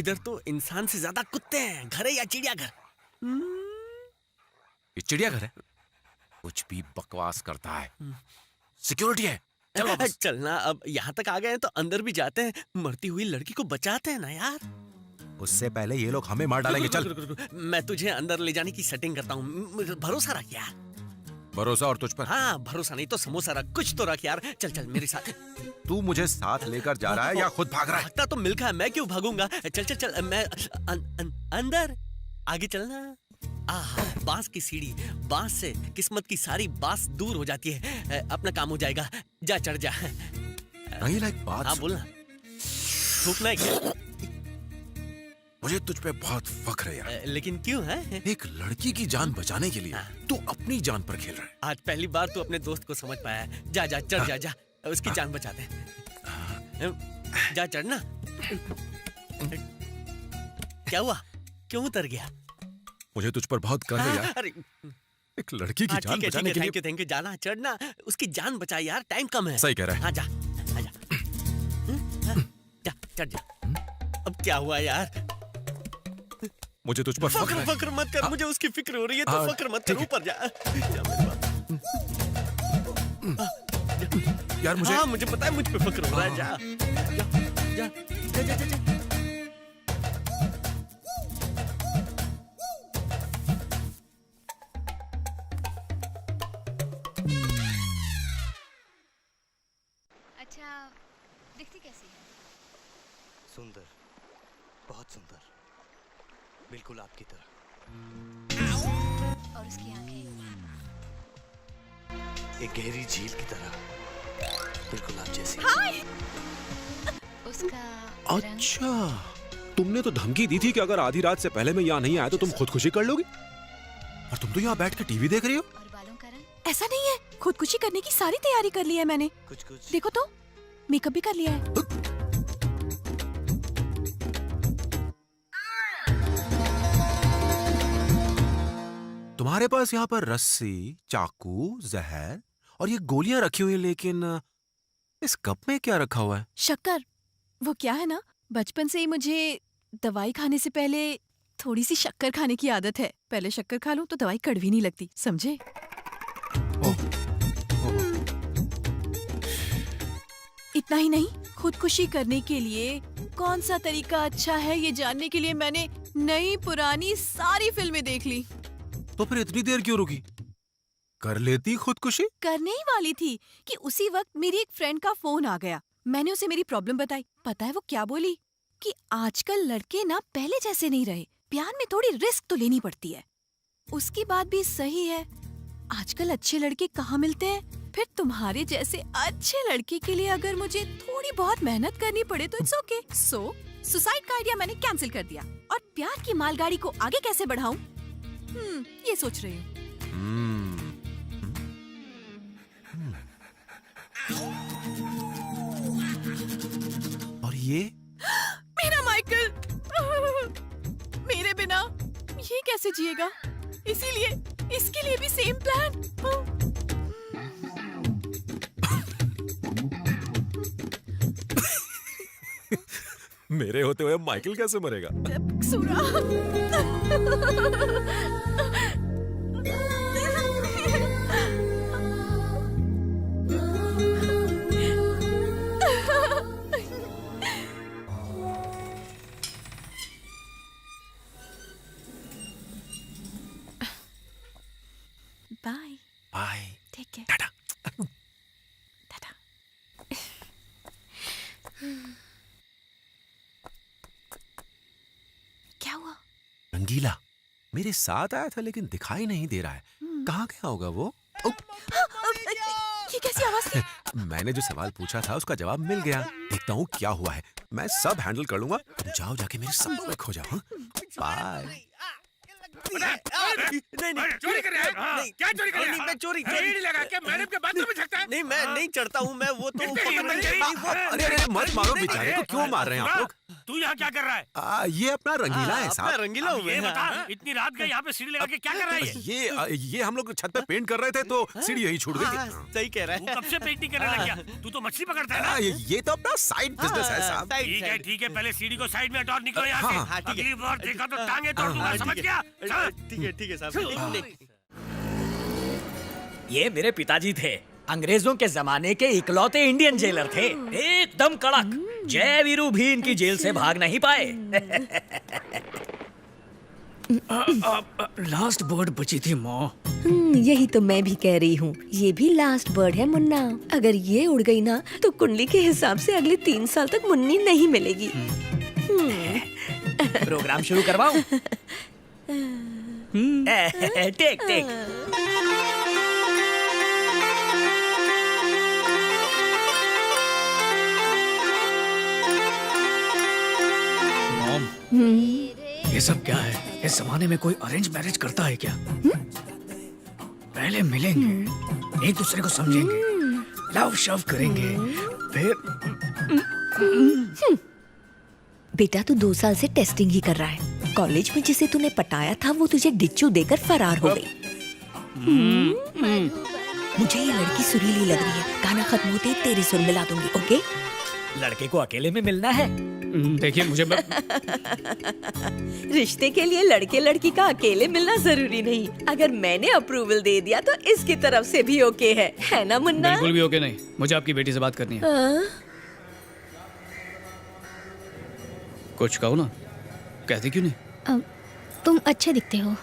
इधर तो इंसान से ज्यादा कुत्ते हैं। घर है या चिड़ियाघर? ये चिड़ियाघर है? कुछ भी बकवास करता है। सिक्योरिटी है, चल वापस। चलना, अब यहाँ तक आ गए हैं तो अंदर भी जाते हैं। मरती हुई लड़की को बचाते हैं ना यार। उससे पहले ये लोग हमें मार डालेंगे। चल। रुक। मैं तुझे अंदर ले जाने की सेटिंग करता हूँ। भरोसा रख यार। भरोसा और तुझ पर? हाँ, भरोसा नहीं तो समोसा रख, कुछ तो रख यार। चल मेरे साथ। तू मुझे साथ लेकर जा रहा है या खुद भाग रहा है? भागता तो मिल्खा है, मैं क्यों भागूंगा? चल मैं अंदर। आगे चलना। बांस की सीढ़ी, बांस से किस्मत की सारी बांस दूर हो जाती है। अपना काम हो जाएगा। जा, चढ़ जा। नहीं, लाइक बात। हाँ बोलना। थूकना है क्या? मुझे तुझ पे बहुत फख्र है यार। लेकिन क्यों है? एक लड़की की जान बचाने के लिए तू अपनी जान पर खेल रहा है। आज पहली बार तू अपने दोस्त को समझ पाया है। जा चढ़ जा, उसकी जान बचा दे। जा चढ़ना। क्या हुआ? क्यों उतर गया? मुझे तुझ पर बहुत गर्व है यार। अरे एक लड़की की जान बचाने के लिए। Thank you. जाना, चढ़ना, उसकी जान बचा यार। टाइम कम है। सही कह रहा है। हाँ जा। जा, चढ़ जा। अब क्या हुआ यार? मुझे तुझ पर फक्र मत कर। मुझे उसकी फिक्र हो रही है, तो फक्र मत कर। ऊपर जा। यार मुझे पता है मुझ पे फक्र हो रहा है। जा। अच्छा, दिखती कैसी है? सुंदर, बहुत सुंदर, बिल्कुल आपकी तरह। और उसकी आंखें? एक गहरी झील की तरह, बिल्कुल आप जैसी। उसका रंग? अच्छा, तुमने तो धमकी दी थी कि अगर आधी रात से पहले मैं यहाँ नहीं आया तो तुम खुदकुशी कर लोगी। और तुम तो यहाँ बैठ के टीवी देख रही हो। और बालों का रंग? ऐसा नहीं है, खुदकुशी करने की सारी तैयारी कर ली है मैंने। कुछ देखो तो, मेकअप भी कर लिया है। तुम्हारे पास यहाँ पर रस्सी, चाकू, जहर और ये गोलियां रखी हुई हैं, लेकिन इस कप में क्या रखा हुआ है? शक्कर। वो क्या है ना, बचपन से ही मुझे दवाई खाने से पहले थोड़ी सी शक्कर खाने की आदत है। पहले शक्कर खा लूं तो दवाई कड़वी नहीं लगती, समझे? इतना ही नहीं, खुदकुशी करने के लिए कौन सा तरीका अच्छा है ये जानने के लिए मैंने नई पुरानी सारी फिल्में देख ली। तो फिर इतनी देर क्यों रुकी? कर लेती खुदकुशी। करने ही वाली थी कि उसी वक्त मेरी एक फ्रेंड का फोन आ गया। मैंने उसे मेरी प्रॉब्लम बताई। पता है वो क्या बोली? कि आजकल लड़के ना पहले जैसे नहीं रहे, प्यार में थोड़ी रिस्क तो लेनी पड़ती है। उसकी बात भी सही है। आजकल अच्छे लड़के कहाँ मिलते हैं? फिर तुम्हारे जैसे अच्छे लड़के के लिए अगर मुझे थोड़ी बहुत मेहनत करनी पड़े तो इट्स ओके। सो सुसाइड का आइडिया मैंने कैंसिल कर दिया और प्यार की मालगाड़ी को आगे कैसे बढ़ाऊं, ये सोच रही हूँ। और ये मेरा माइकल मेरे बिना ये कैसे जिएगा? इसीलिए इसके लिए भी सेम प्लान। मेरे होते हुए माइकल कैसे मरेगा? Bye bye. Take care. टाटा। टाटा। क्या हुआ? रंगीला मेरे साथ आया था लेकिन दिखाई नहीं दे रहा है। कहाँ गया होगा वो? ये कैसी आवाज थी? मैंने जो सवाल पूछा था उसका जवाब मिल गया। देखता हूँ क्या हुआ है। मैं सब हैंडल कर लूंगा। तुम जाओ, जाके मेरे सपनों में खो जाओ। बाय। नहीं चोरी कर रहा है? हाँ, नहीं, क्या चोरी कर रहा है? नहीं, मैं चोरी रेडी लगा के मैडम के बाथरूम में झकता है? नहीं, मैं नहीं चढ़ता हूँ, मैं वो तो इतनी हिम्मत नहीं, तेरी? वो- अरे अरे मत मारो बेचारे को, क्यों मार रहे हैं आप लोग? तू यहाँ क्या कर रहा है? ये अपना रंगीला है अपना साहब। रंगीला हूँ ये मैं। बता, इतनी रात गए यहाँ पे सीढ़ी लगा के क्या कर रहा है ये? ये हम लोग छत पे पेंट कर रहे थे तो सीढ़ी यही छूट हाँ, गई। सही कह रहा तू है। कब से पेंटिंग करने लग गया? तू तो मछली पकड़ता है ना? ये तो अपना साइड बिजनेस है साहब। साइड, ठीक है साइड। ठीक है, पहले सीढ़ी को साइड में हटो और निकलो यहाँ हाँ, से। ठीक है। अगली बार देखा तो टांगे तोड़ दूंगा, हाँ, समझ ठीक गया? है। चल। ठीक है साहब। नहीं। ये मेरे पिताजी थे, अंग्रेजों के जमाने के इकलौते इंडियन जेलर थे, एकदम कड़क। जय वीरू भी इनकी जेल से भाग नहीं पाए। लास्ट वर्ड बची थी माँ। यही तो मैं भी कह रही हूँ, ये भी लास्ट वर्ड है मुन्ना। अगर ये उड़ गई ना तो कुंडली के हिसाब से अगले 3 साल तक मुन्नी नहीं मिलेगी। प्रोग्राम शुरू करवाऊं? Take take. मॉम, ये सब क्या है? इस जमाने में कोई अरेंज मैरिज करता है क्या? पहले मिलेंगे, एक दूसरे को समझेंगे, लव शव करेंगे, फिर बेटा तू 2 साल से टेस्टिंग ही कर रहा है। कॉलेज में जिसे तूने पटाया था वो तुझे डिच्चू देकर फरार हो गई। मुझे ये लड़की सुरीली लग रही है। गाना खत्म होते ही तेरी सुर मिला दूंगी, ओके? लड़के को अकेले में मिलना है। देखिए मुझे रिश्ते के लिए लड़के लड़की का अकेले मिलना जरूरी नहीं। अगर मैंने अप्रूवल दे दिया तो इसकी तरफ से भी ओके है ना मुन्ना? बिल्कुल भी ओके नहीं। मुझे आपकी बेटी से बात करनी है। हाँ? कुछ कहो ना, कहते क्यों नहीं? तुम अच्छे दिखते हो,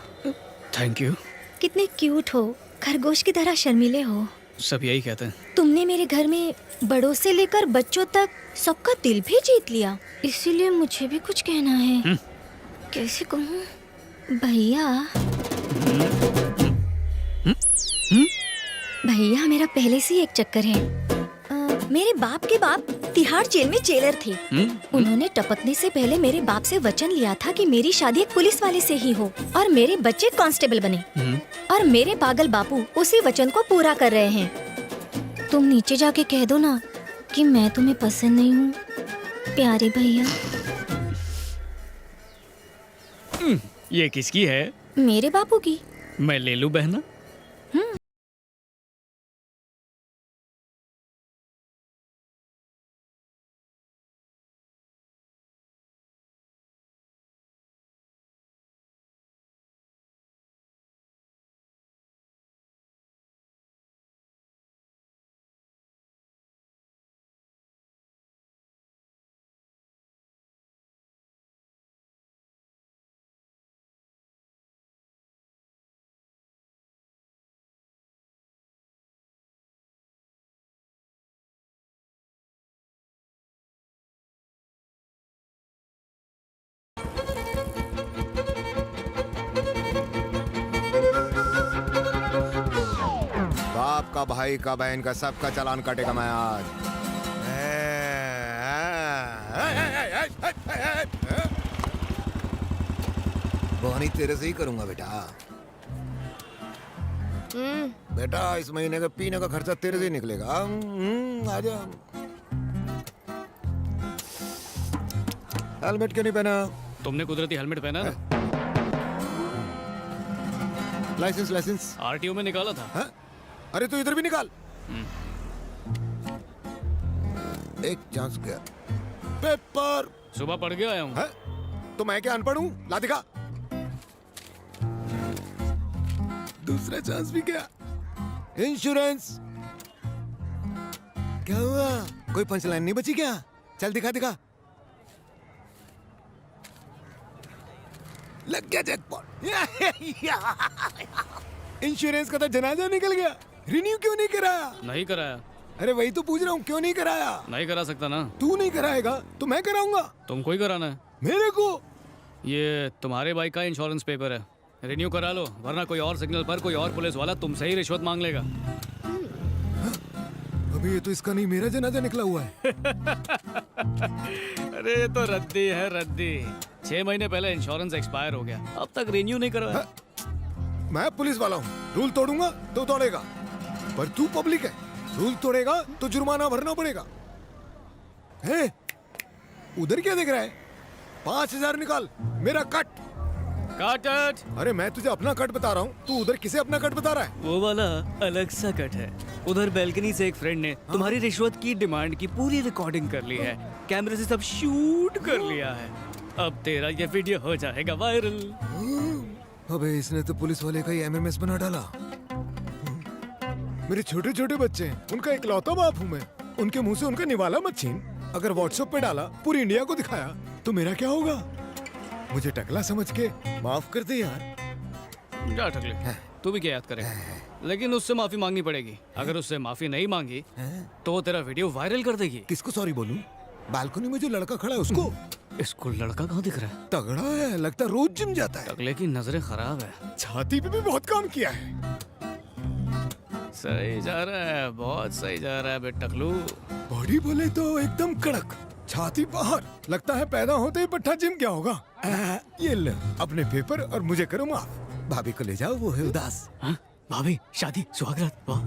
थैंक यू। कितने क्यूट हो, खरगोश की तरह शर्मीले हो। सब यही कहते हैं। तुमने मेरे घर में बड़ों से लेकर बच्चों तक सबका दिल भी जीत लिया, इसीलिए मुझे भी कुछ कहना है। कैसे कहूँ भैया? भैया मेरा पहले से ही एक चक्कर है। मेरे बाप के बाप तिहाड़ जेल में जेलर थे। उन्होंने टपकने से पहले मेरे बाप से वचन लिया था कि मेरी शादी एक पुलिस वाले से ही हो और मेरे बच्चे कांस्टेबल बने। और मेरे पागल बापू उसी वचन को पूरा कर रहे हैं। तुम नीचे जाके कह दो ना कि मैं तुम्हें पसंद नहीं हूँ, प्यारे भैया। ये किसकी है? मेरे बापू की। मैं ले लूं बहना? बाप का, भाई का, बहन का, सबका चालान काटेगा मैं आज। बोनी तेरे से ही करूंगा बेटा। बेटा इस महीने का पीने का खर्चा तेरे से ही निकलेगा। आजा। हेलमेट क्यों नहीं पहना? तुमने कुदरती हेलमेट पहना ना? लाइसेंस लाइसेंस आरटीओ में निकाला था। हाँ? अरे तू इधर भी निकाल। एक चांस गया। पेपर सुबह पढ़ के आया हूँ। है? तो मैं क्या अनपढ़ हूँ? ला दिखा। दूसरा चांस भी गया। इंश्योरेंस क्या हुआ? कोई पंचलाइन नहीं बची क्या? चल दिखा दिखा। लग गया जैकपॉट। इंश्योरेंस का तो जनाजा निकल गया। रिन्यू क्यों नहीं कराया? नहीं कराया। अरे वही तो पूछ रहा हूँ, क्यों नहीं कराया? नहीं करा सकता ना। तू नहीं कराएगा तो मैं कराऊंगा। तुमको ही कराना है। मेरे को? ये तुम्हारे बाइक का इंश्योरेंस पेपर है, रिन्यू करा लो, वरना कोई और सिग्नल पर कोई और पुलिस वाला तुमसे ही रिश्वत मांग लेगा। अबे ये तो इसका नहीं मेरा जनाजा निकला हुआ है। अरे ये तो रद्दी है रद्दी। 6 महीने पहले इंश्योरेंस एक्सपायर हो गया, अब तक रिन्यू नहीं करवाया। मैं पुलिस वाला हूँ, रूल तोड़ूंगा तो तोड़ेगा, पर तू पब्लिक है, रूल तोड़ेगा तो जुर्माना भरना पड़ेगा। हैं? उधर क्या देख रहा है? 5000 निकाल, मेरा कट। काट। अरे मैं तुझे अपना कट बता रहा हूँ, तू उधर किसे अपना कट बता रहा है? वो वाला अलग सा कट है। उधर बैल्कनी से एक फ्रेंड ने तुम्हारी रिश्वत की डिमांड की पूरी रिकॉर्डिंग कर ली है, कैमरे से सब शूट कर लिया है। अब तेरा ये वीडियो हो जाएगा वायरल। अबे इसने तो पुलिस वाले का ही एमएमएस बना डाला। मेरे छोटे छोटे बच्चे हैं, उनका इकलौता बाप हूँ मैं, उनके मुंह से उनका निवाला मत छीन। अगर व्हाट्सएप पे डाला, पूरी इंडिया को दिखाया, तो मेरा क्या होगा? मुझे टकला समझ के माफ कर दे यार। क्या टकले, तू भी क्या याद करे, लेकिन उससे माफी मांगनी पड़ेगी। अगर उससे माफी नहीं मांगी तो वो तेरा वीडियो वायरल कर देगी। किसको सॉरी बोलूं? बालकनी में जो लड़का खड़ा है उसको। इसको लड़का कहाँ दिख रहा है? तगड़ा है, लगता है रोज जिम जाता है। टकले की नजरें खराब है। छाती पे भी बहुत काम किया है। सही जा रहा है, बहुत सही जा रहा है बे टकलू। बॉडी बोले तो एकदम कड़क, छाती बाहर, लगता है पैदा होते ही पट्टा जिम क्या होगा। ये ले अपने पेपर और मुझे करो माफ। भाभी को ले जाओ, वो है उदास। हाँ? भाभी शादी सुहागरात, वाह।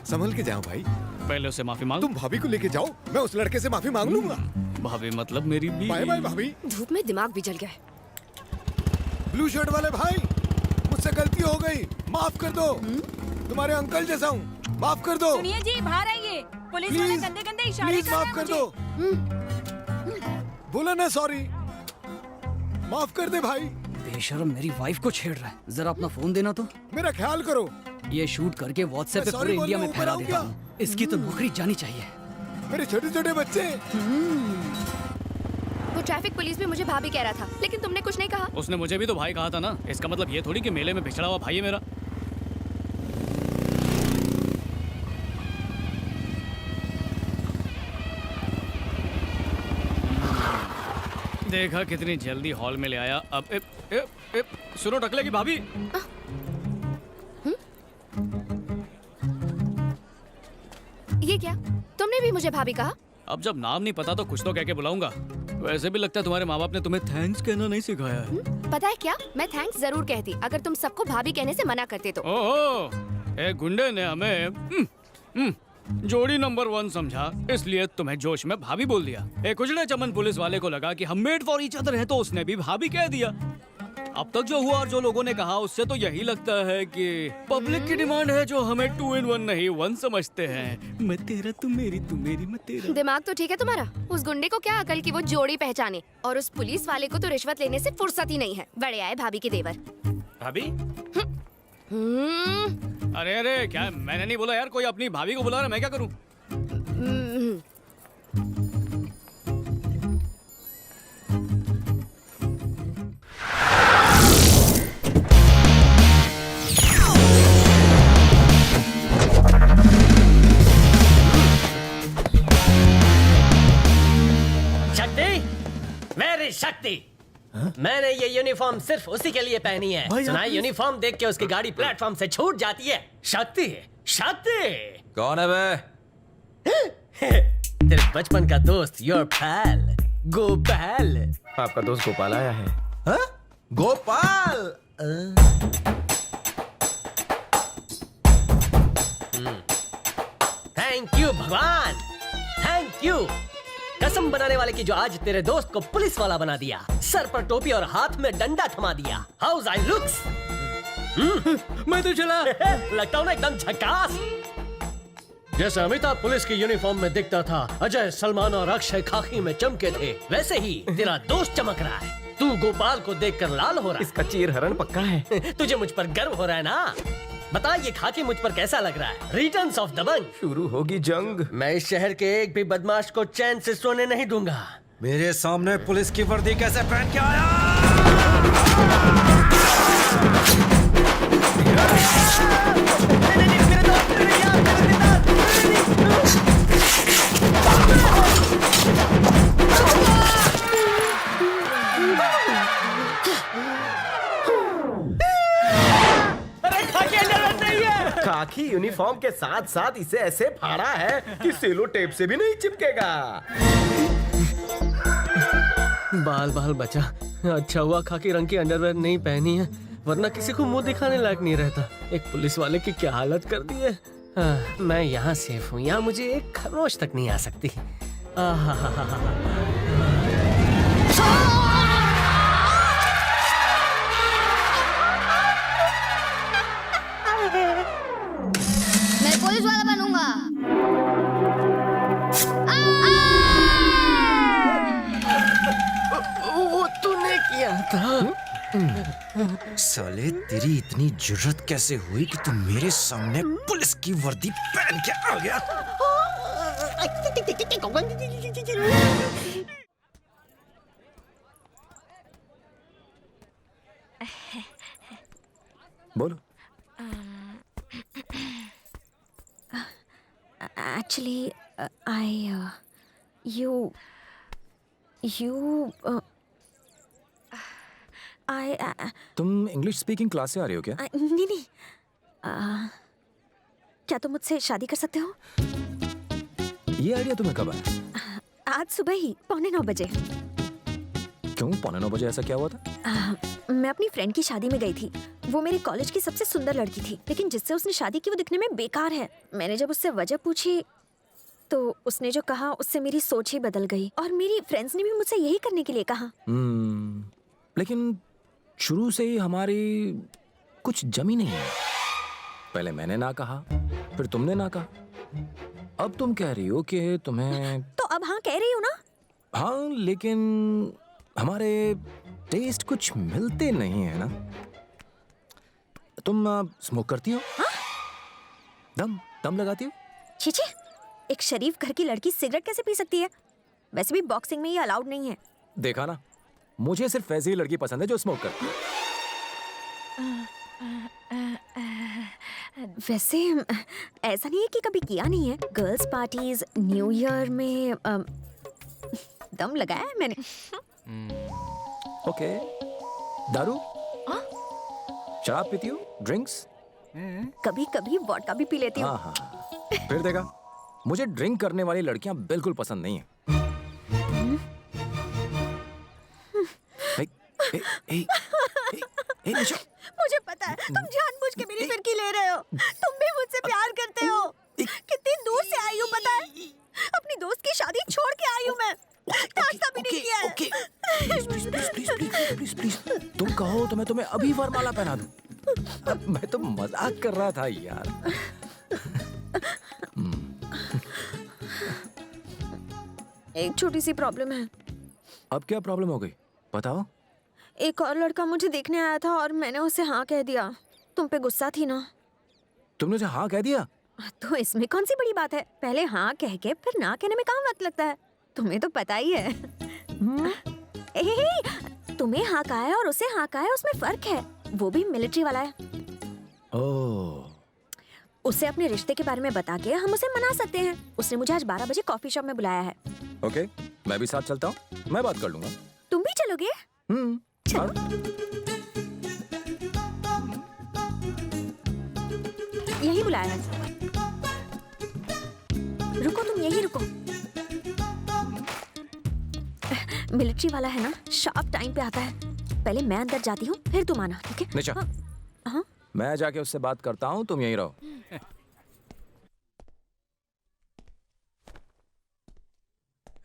संभल के जाओ भाई, पहले उससे माफी मांग। तुम भाभी को लेके जाओ, मैं उस लड़के से माफी मांग लूंगा। भाभी मतलब मेरी बीवी। बाय बाय भाभी। धूप में दिमाग भी जल गया है। ब्लू शर्ट वाले भाई, मुझसे गलती हो गई, माफ कर दो। तुम्हारे अंकल जैसा हूँ, माफ कर दो। सुनिए जी, बाहर आइए। पुलिस वाले प्लीज गंदे गंदे इशारे प्लीज कर रहे माफ हैं कर मुझे। दो। बोला ना सॉरी, माफ कर दे भाई। बेशर्म मेरी वाइफ को छेड़ रहा है, जरा अपना फोन देना तो। मेरा ख्याल करो। ये शूट करके व्हाट्सएप पे मैं पूरे sorry इंडिया में बोलने फैला ऊपर देता आऊं हूँ। इसकी तो नौकरी जानी चाहिए। मेरे छोटे छोटे बच्चे। वो ट्रैफिक पुलिस भी मुझे भाभी कह रहा था, लेकिन तुमने कुछ नहीं कहा। उसने मुझे भी तो भाई कहा था ना, इसका मतलब ये थोड़ी कि मेले में बिछड़ा हुआ भाई है मेरा। देखा कितनी जल्दी हॉल में ले आया। अब सुनो टकले की भाभी। ये क्या, तुमने भी मुझे भाभी कहा? अब जब नाम नहीं पता तो कुछ तो कह के बुलाऊंगा। वैसे भी लगता है तुम्हारे माँ बाप ने तुम्हें थैंक्स कहना नहीं सिखाया है। पता है क्या, मैं थैंक्स जरूर कहती अगर तुम सबको भाभी कहने से मना करते तो। ओहो, एक गुंडे ने हमें जोड़ी नंबर 1 समझा, इसलिए तुम्हें जोश में भाभी बोल दिया। एक उजड़े चमन पुलिस वाले को लगा कि हम मेड फॉर ईच अदर हैं, तो उसने भी भाभी कह दिया। अब तक जो हुआ और जो लोगों ने कहा, उससे तो यही लगता है कि पब्लिक की डिमांड है जो हमें 2 in 1 नहीं 1 समझते हैं। मैं तेरा तू मेरी मैं तेरा। दिमाग तो ठीक है तुम्हारा। उस गुंडे को क्या अकल की वो जोड़ी पहचाने, और उस पुलिस वाले को तो रिश्वत लेने से फुर्सत ही नहीं है। बड़े आए भाभी के देवर। भाभी अरे अरे क्या, मैंने नहीं बोला यार, कोई अपनी भाभी को बुला रहा है, मैं क्या करूं? शक्ति, मेरी शक्ति। मैंने ये यूनिफॉर्म सिर्फ उसी के लिए पहनी है। सुना है, यूनिफॉर्म देख के उसकी गाड़ी प्लेटफॉर्म से छूट जाती है। शक्ति, शक्ति। कौन है बे? तेरे बचपन का दोस्त, योर पैल गोपाल। आपका दोस्त गोपाल आया है। हाँ? गोपाल। थैंक यू भगवान, थैंक यू। कसम बनाने वाले की जो आज तेरे दोस्त को पुलिस वाला बना दिया, सर पर टोपी और हाथ में डंडा थमा दिया। House I looks? मैं तो चला। लगता हूँ ना एकदम झकास। जैसे अमिताभ पुलिस की यूनिफॉर्म में दिखता था, अजय, सलमान और अक्षय खाकी में चमके थे, वैसे ही तेरा दोस्त चमक रहा है। तू गोपाल को देखकर लाल हो रहा है। इसका चीर हरण पक्का है। तुझे मुझ पर गर्व हो रहा है ना? बता ये खाकी मुझ पर कैसा लग रहा है? रिटर्न्स ऑफ दबंग। शुरू होगी जंग। मैं इस शहर के एक भी बदमाश को चैन से सोने नहीं दूंगा। मेरे सामने पुलिस की वर्दी कैसे पहन के आया? खाकी यूनिफॉर्म यूनिफॉर्म के साथ साथ इसे ऐसे फाड़ा है कि सेलो टेप से भी नहीं चिपकेगा। बाल बाल बचा। अच्छा हुआ खाकी रंग की अंडरवेयर नहीं पहनी है, वरना किसी को मुंह दिखाने लायक नहीं रहता। एक पुलिस वाले की क्या हालत कर दी है। मैं यहाँ सेफ हूँ, यहाँ मुझे एक खरोच तक नहीं आ सकती। मैं पुलिस वाला बनूंगा। वो तूने किया था। साले तेरी इतनी जुर्रत कैसे हुई कि तू मेरे सामने पुलिस की वर्दी पहन के आ गया? बोलो। Actually, तुम इंग्लिश स्पीकिंग क्लास से आ रही हो क्या? नहीं। क्या तुम मुझसे शादी कर सकते हो? ये आइडिया तुम्हें कब आया? आज सुबह ही 8:45 बजे। क्यों 8:45 बजे ऐसा क्या हुआ था? मैं अपनी फ्रेंड की शादी में गई थी। वो मेरे कॉलेज की सबसे सुंदर लड़की थी, लेकिन जिससे उसने शादी की वो दिखने में बेकार है। मैंने जब उससे वजह पूछी तो उसने जो कहा उससे मेरी सोच ही बदल गई, और मेरी फ्रेंड्स ने भी मुझसे यही करने के लिए कहा। लेकिन शुरू से ही हमारी कुछ जमी नहीं है। पहले मैंने ना कहा, फिर तुमने ना कहा, अब तुम कह रही हो कि तुम्हें। तो अब हाँ कह रही हो ना? हाँ, लेकिन हमारे टेस्ट कुछ मिलते नहीं है ना। तुम स्मोक करती हो? हाँ? दम लगाती हो? छीछी, एक शरीफ घर की लड़की सिगरेट कैसे पी सकती है? वैसे भी बॉक्सिंग में ये अलाउड नहीं है। देखा ना, मुझे सिर्फ ऐसी ही लड़की पसंद है जो स्मोक करती है। वैसे ऐसा नहीं है कि कभी किया नहीं है। गर्ल्स पार्टीज, न्यू ईयर में दम लगाया है मैंने। ओके। दारू? शराब पीती हो? ड्रिंक्स? कभी कभी वोडका भी पी लेती हूँ। हाँ। फिर देखा, मुझे ड्रिंक करने वाली लड़कियां बिल्कुल पसंद नहीं है। निशा। मुझे पता है तुम जानबूझ के मेरी फिरकी ले रहे हो। तुम भी मुझसे प्यार करते हो। कितनी दूर से आई हूँ पता है? अपनी दोस्त की शादी छोड़ के आई हूँ मैं। नाश्ता भी नहीं किया है। प्लीज, तुम कहो तो मैं तुम्हें अभी वरमाला पहना दूं। मैं तो मजाक कर रहा था यार। एक छोटी सी प्रॉब्लम है। अब क्या प्रॉब्लम हो गई? बताओ। एक और लड़का मुझे देखने आया था और मैंने उसे हाँ कह दिया। तुम पे गुस्सा थी ना? तुमने उसे हाँ कह दिया? तो इसमें कौन सी बड़ी बात है? पहले हाँ कह के फिर ना कहने में कहाँ वक्त लगता है? तुम्हें तो पता ही है। तुम्हें हाँ कहा है और उसे हाँ कहा है, उसमें फर्क है। वो भी मिलिट्री वाला है। ओह। उसे अपने रिश्ते के बारे में बता के हम उसे मना सकते हैं। उसने मुझे आज 12 बजे कॉफी शॉप में बुलाया है। ओके, मैं भी साथ चलता हूँ। मैं बात कर लूंगा। तुम भी चलोगे? चलो। यही बुलाया है। रुको, तुम यही रुको। मिलिट्री वाला है ना, शार्प टाइम पे आता है। पहले मैं अंदर जाती हूँ, फिर तुम आना, ठीक है? निशा, हाँ? मैं जाके उससे बात करता हूँ, तुम यहीं रहो।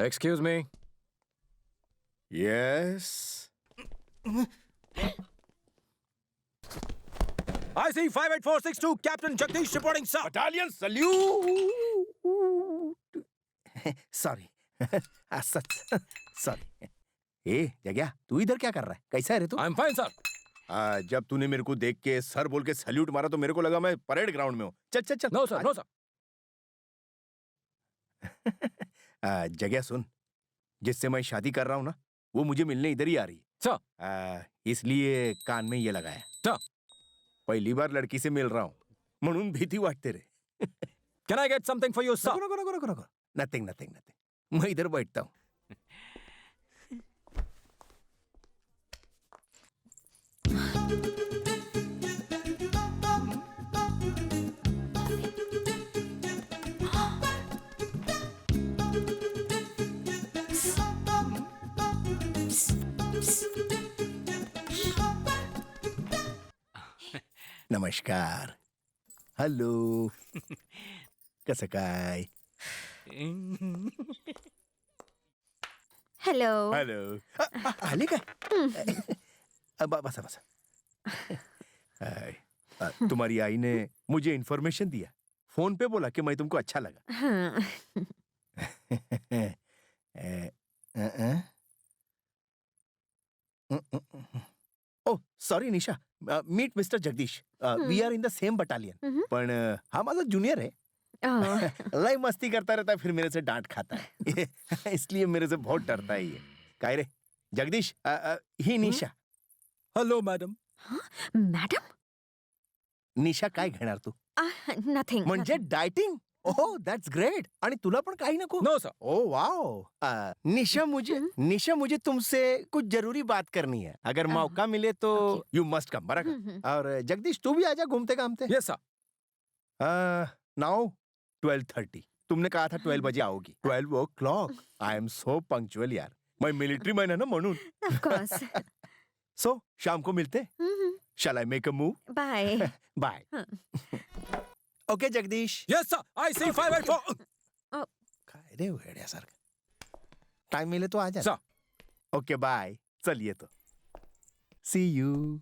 Excuse me. Yes. I see 58462 Captain Jagdish reporting, sir. Battalion salute. Sorry. सच सॉरी। ए जगह, तू इधर क्या कर रहा है? कैसा है रे तू? I am fine sir. जब तूने मेरे को देख के सर बोल के सैल्यूट मारा तो मेरे को लगा मैं परेड ग्राउंड में हूँ। चल चल चल। No sir, no sir. जगह सुन, जिससे मैं शादी कर रहा हूँ ना, वो मुझे मिलने इधर ही आ रही सर। इसलिए कान में ये लगाया। सर, पहिली बार लड़की से मिल रहा हूँ म्हणून भीती वाटते रे। Can I get something for you sir? नको। नथिंग। मैं इधर बैठता हूँ। नमस्कार. हॅलो. कसं काय? हेलो. हेलो. आली का? बसा बसा. तुम्हारी आई ने मुझे इन्फॉर्मेशन दिया. फोन पे बोला कि मैं तुमको अच्छा लगा. हाँ. Oh sorry Nisha. Meet mister Jagdish. We are in the same battalion. पण हा माझा जुनियर है. लय मस्ती करता रहता है, फिर मेरे से डांट खाता है. इसलिए मेरे से बहुत डरता है ये. काय रे जगदीश, ही Nisha. Hello madam. Madam. Nisha काय घेणार तू? नथिंग. म्हणजे डायटिंग. Oh that's great. आणि तुला पण काही नको? No sir. Oh wow. Nisha मुझे तुमसे कुछ जरूरी बात करनी है. अगर मौका मिले तो यू मस्ट कम. बराबर. और जगदीश तू भी आजा घूमते घामते. Yes sir. नाउ 12:30. तुमने कहा था 12 बजे आओगी. 12 o'clock. I am so punctual यार. मैं मिलिट्री मैन है ना म्हणून. Of course. सो शाम को मिलते. Shall I make a move? Bye. Bye. Okay Jagdish. Yes sir. I see 584. काय रे वेड्यासारखं. टाइम मिले तो आ जा. सर. Okay bye. चलिए तो. See you.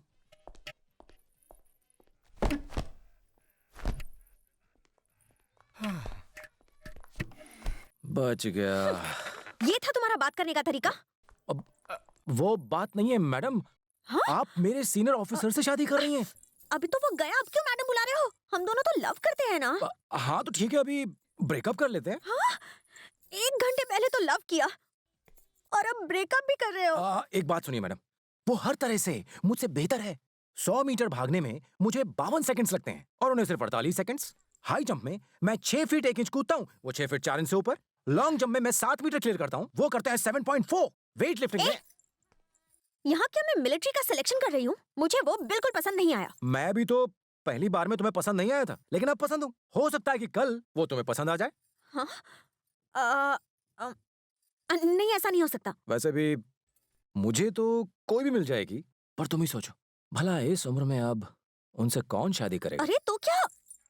बच गया. ये था तुम्हारा बात करने का तरीका? वो बात नहीं है मैडम. हाँ? आप मेरे सीनियर ऑफिसर से शादी कर रही हैं. अभी तो वो गया, अब क्यों मैडम बुला रहे हो? हम दोनों तो लव करते हैं ना? हाँ तो ठीक है, अभी ब्रेकअप कर लेते हैं. हाँ? 1 घंटे पहले तो लव किया और अब ब्रेकअप भी कर रहे हो. एक बात सुनिए मैडम, वो हर तरह से मुझसे बेहतर है. 100 मीटर भागने में मुझे 52 सेकंड्स लगते हैं और उन्हें सिर्फ 48 सेकंड्स. हाई जंप में मैं 6 फीट 1 इंच कूदता हूँ, वो 6 फीट 4 इंच से ऊपर. लॉन्ग जंप में मैं 7 मीटर क्लियर करता हूँ, वो करता है 7.4. वेट लिफ्टिंग में यहाँ क्या मैं मिलिट्री का सिलेक्शन कर रही हूँ? मुझे वो बिल्कुल पसंद नहीं आया. मैं भी तो पहली बार में तुम्हें पसंद नहीं आया था, लेकिन अब पसंद हूँ. हो सकता है कि कल वो तुम्हें पसंद आ जाए. हाँ? नहीं, ऐसा नहीं हो सकता. वैसे भी मुझे तो कोई भी मिल जाएगी, पर तुम ही सोचो, भला इस उम्र में अब उनसे कौन शादी करेगा? अरे तो क्या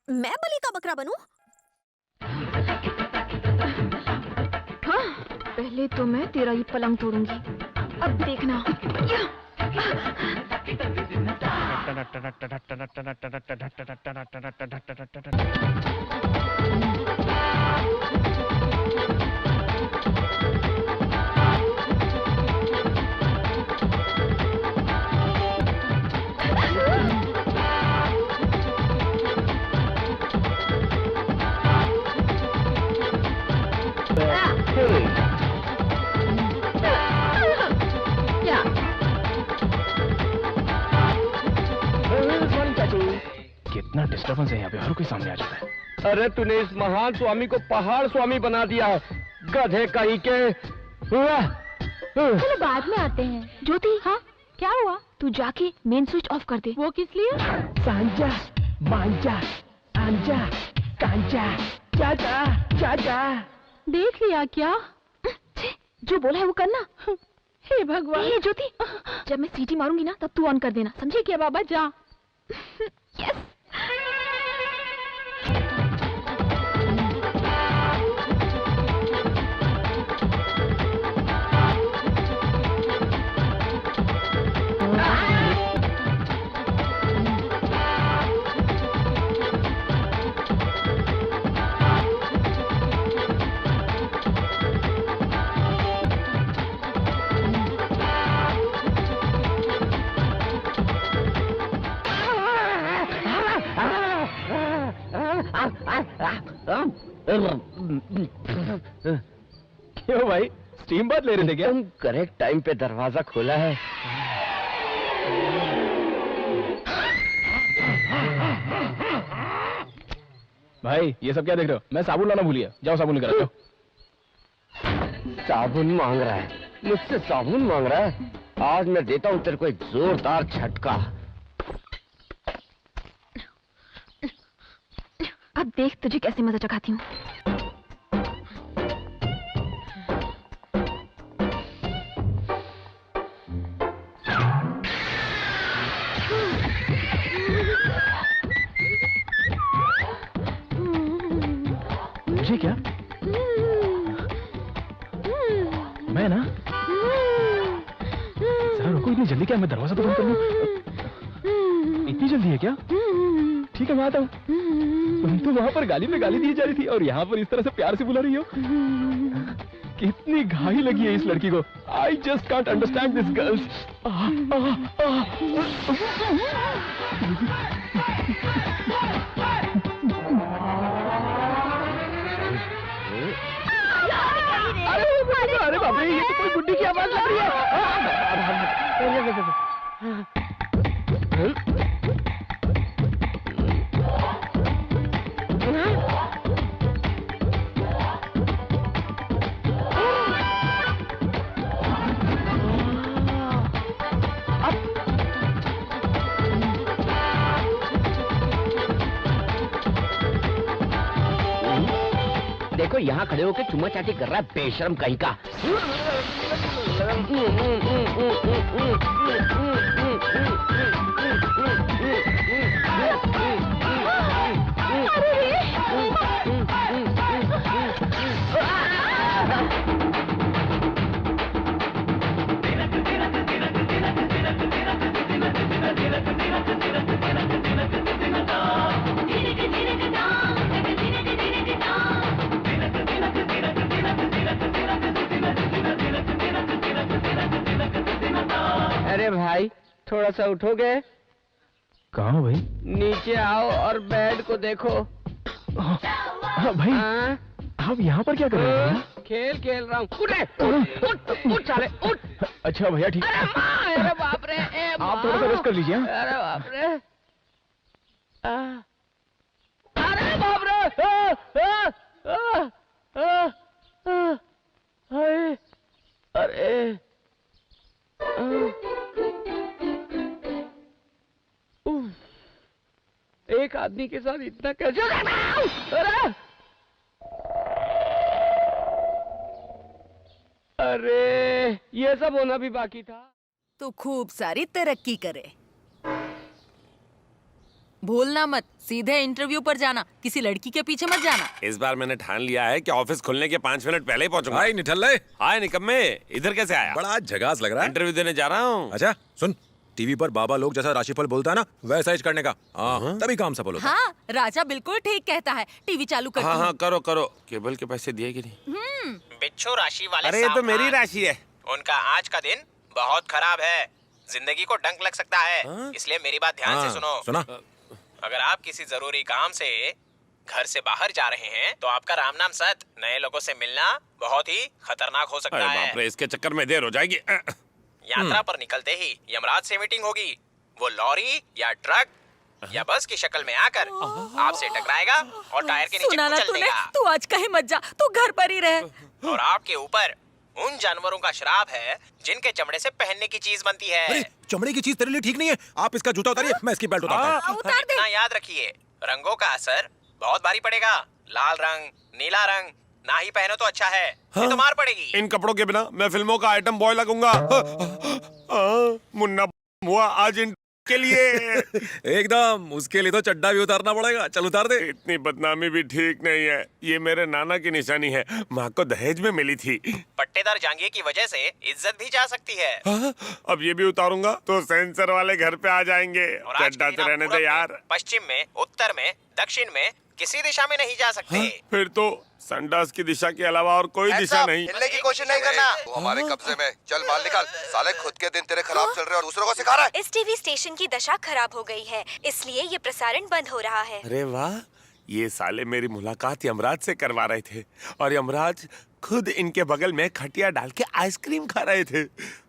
मैं बलि का बकरा बनूं? हाँ, पहले तो मैं तेरा ये पलंग तोड़ूंगी. अब देखना. कितना डिस्टर्बेंस है यहाँ पे, हर कोई सामने आ जाता है. अरे तूने इस महान स्वामी को पहाड़ स्वामी बना दिया है, गधे कहीं के. चलो बाद में आते हैं. ज्योति, हाँ क्या हुआ? तू जाके मेन स्विच ऑफ कर दे. वो किस लिए? सांजा, मांजा, आंजा, कांजा, चाचा, चाचा. देख लिया क्या? जो बोला है वो करना. हे भगवान. ये ज्योति, जब मैं सीटी मारूंगी ना तब तू ऑन कर देना, समझे क्या बाबा? जा. यस. क्यों भाई, स्टीम बात ले रहे थे क्या? तुम करेक्ट टाइम पे दरवाजा खोला है. भाई ये सब क्या देख रहे हो? मैं साबुन लाना भूल गया. जाओ साबुन लेकर आओ. साबुन मांग रहा है, मुझसे साबुन मांग रहा है. आज मैं देता हूँ तेरे को एक जोरदार झटका. अब देख तुझे कैसे मजा चखाती हूँ. मैं ना जरा रुको, इतनी जल्दी क्या? मैं दरवाजा तो बंद कर लूं। इतनी जल्दी है क्या? ठीक है मैं आता हूँ। तुम तो वहां पर गाली पे गाली दी जा रही थी और यहाँ पर इस तरह से प्यार से बुला रही हो। कितनी घाई लगी है इस लड़की को। I just can't understand this girls. अरे बाप रे, ये तो कोई गुड्डी की आवाज लग रही है। देखो यहाँ खड़े होकर चुम्मा चाटी कर रहा है बेशर्म कहीं का। अरे भाई थोड़ा सा उठोगे? कहाँ हो भाई? नीचे आओ और बेड को देखो। हाँ भाई, आप यहाँ पर क्या कर रहे हैं? खेल रहा हूँ। उठ साले उठ। अच्छा भैया ठीक। अरे बाप रे, आप थोड़ा सा रेस्ट कर लीजिए। अरे बाप रे, अरे बाप रे, अरे एक आदमी के साथ इतना कैसे? अरे ये सब होना भी बाकी था। तो खूब सारी तरक्की करे। भूलना मत, सीधे इंटरव्यू पर जाना, किसी लड़की के पीछे मत जाना। इस बार मैंने ठान लिया है कि ऑफिस खुलने के 5 मिनट पहले ही पहुंचूंगा। हाय निठल्ले। हाय निकम्मे, इधर कैसे आया? बड़ा झगास लग रहा है। इंटरव्यू देने जा रहा हूँ। अच्छा सुन, टीवी पर बाबा लोग जैसा राशिफल बोलता है ना, वैसा ही करने का। हाँ, तभी काम सफल होता है। हाँ, राजा बिल्कुल ठीक कहता है। टीवी चालू करती हाँ हूँ। हाँ करो करो। केबल के पैसे दिए कि नहीं? बिच्छू राशि वाले अरे ये तो मेरी राशि है। उनका आज का दिन बहुत खराब है। जिंदगी को डंक लग सकता है। इसलिए मेरी बात ध्यान से सुनो। सुना? अगर आप किसी जरूरी काम से घर से बाहर जा रहे हैं तो आपका राम नाम सत नए लोगों से मिलना बहुत ही खतरनाक हो सकता है। बाप रे, इसके चक्कर में देर हो जाएगी। यात्रा पर निकलते ही यमराज से मीटिंग होगी। वो लॉरी या ट्रक या बस की शक्ल में आकर आपसे टकराएगा और टायर के नीचे सुना ना कुचल तूने? देगा। तू आज कहीं मत जा, तू घर पर ही रह। और आपके ऊपर उन जानवरों का श्राप है जिनके चमड़े से पहनने की चीज बनती है। अरे चमड़े की चीज तेरे लिए ठीक नहीं है। आप इसका जूता उतारिए, मैं इसकी बेल्ट उतारता हूँ। उतार दे। इतना याद रखिए, रंगों का असर बहुत भारी पड़ेगा। लाल रंग, नीला रंग ना ही पहनो तो अच्छा है, नहीं तो मार पड़ेगी। इन कपड़ों के बिना मैं फिल्मों का आइटम बॉय लगूंगा। मुन्ना हुआ आज इन के लिए। एकदम, उसके लिए तो चड्डा भी उतारना पड़ेगा। चल उतार दे। इतनी बदनामी भी ठीक नहीं है। ये मेरे नाना की निशानी है, माँ को दहेज में मिली थी। पट्टेदार जांघिए की वजह से इज्जत भी जा सकती है। अब ये भी उतारूंगा तो सेंसर वाले घर पे आ जाएंगे। और आज चड्डा के तो दिन आप रहने पूरब दे में, यार। पश्चिम में, उत्तर में, दक्षिण में किसी दिशा में नहीं जा सकते। फिर तो संडास की दिशा के अलावा और कोई दिशा नहीं। हिलने की कोशिश नहीं करना। वो हमारे कब्जे में। चल माल निकाल। साले खुद के दिन तेरे खराब चल रहे हैं और दूसरों को सिखा रहा है। इस टीवी स्टेशन की दशा खराब हो गई है, इसलिए ये प्रसारण बंद हो रहा है। अरे वाह, ये साले मेरी मुलाकात यमराज से करवा रहे थे और यमराज खुद इनके बगल में खटिया डाल के आइसक्रीम खा रहे थे।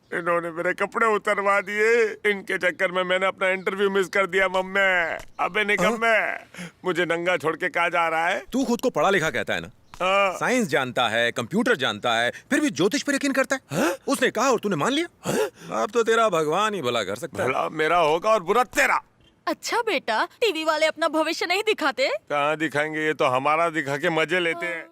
इन्होंने मेरे कपड़े उतरवा दिए। इनके चक्कर में मैंने अपना इंटरव्यू मिस कर दिया। मम्मी, अबे निकम्मे, मुझे नंगा छोड़ के कहा जा रहा है? तू खुद को पढ़ा लिखा कहता है ना, साइंस जानता है, कंप्यूटर जानता है, फिर भी ज्योतिष पर यकीन करता है। उसने कहा और तूने मान लिया। अब तो तेरा भगवान ही भला कर सकता है। भला मेरा होगा और बुरा तेरा। अच्छा बेटा, टीवी वाले अपना भविष्य नहीं दिखाते? कहाँ दिखाएंगे, ये तो हमारा दिखा के मजे लेते हैं।